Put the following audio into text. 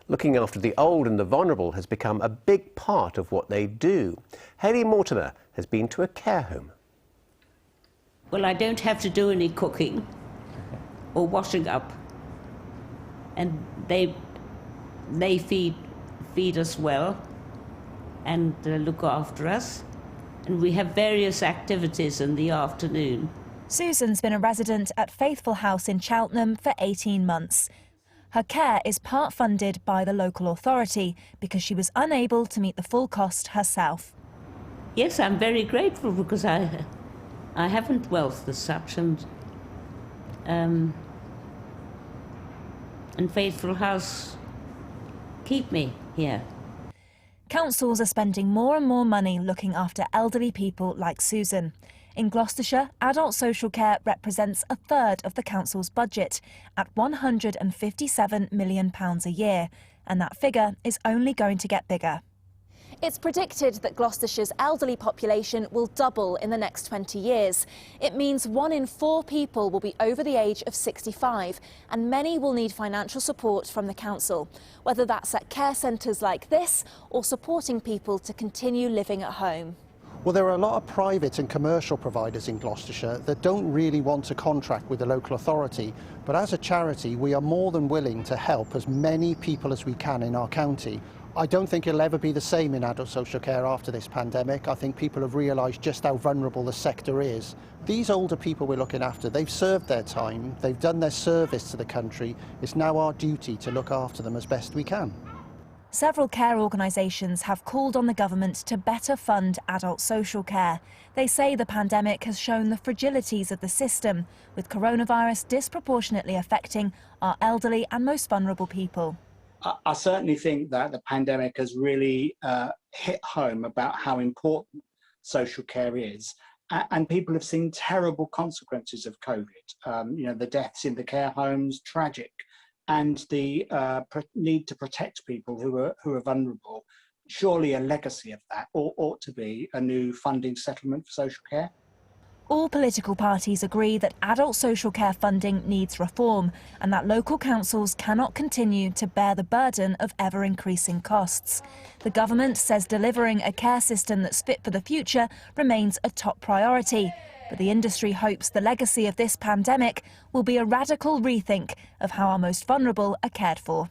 Looking after the old and the vulnerable has become a big part of what they do. Hayley Mortimer has been to a care home. Well, I don't have to do any cooking or washing up, and they feed us well and look after us, and we have various activities in the afternoon. Susan's been a resident at Faithfull House in Cheltenham for 18 months. Her care is part funded by the local authority because she was unable to meet the full cost herself. Yes, I'm very grateful because I haven't wealth as such, and Faithfull House keep me here. Councils are spending more and more money looking after elderly people like Susan. In Gloucestershire, adult social care represents a third of the council's budget at £157 million a year, and that figure is only going to get bigger. It's predicted that Gloucestershire's elderly population will double in the next 20 years. It means 1 in 4 people will be over the age of 65, and many will need financial support from the council, whether that's at care centres like this or supporting people to continue living at home. Well, there are a lot of private and commercial providers in Gloucestershire that don't really want to contract with the local authority, but as a charity we are more than willing to help as many people as we can in our county. I don't think it'll ever be the same in adult social care after this pandemic. I think people have realised just how vulnerable the sector is. These older people we're looking after, they've served their time, they've done their service to the country. It's now our duty to look after them as best we can. Several care organisations have called on the government to better fund adult social care. They say the pandemic has shown the fragilities of the system, with coronavirus disproportionately affecting our elderly and most vulnerable people. I certainly think that the pandemic has really hit home about how important social care is, and people have seen terrible consequences of COVID. You know, the deaths in the care homes, tragic, and the need to protect people who are vulnerable. Surely a legacy of that ought to be a new funding settlement for social care. All political parties agree that adult social care funding needs reform and that local councils cannot continue to bear the burden of ever-increasing costs. The government says delivering a care system that's fit for the future remains a top priority, but the industry hopes the legacy of this pandemic will be a radical rethink of how our most vulnerable are cared for.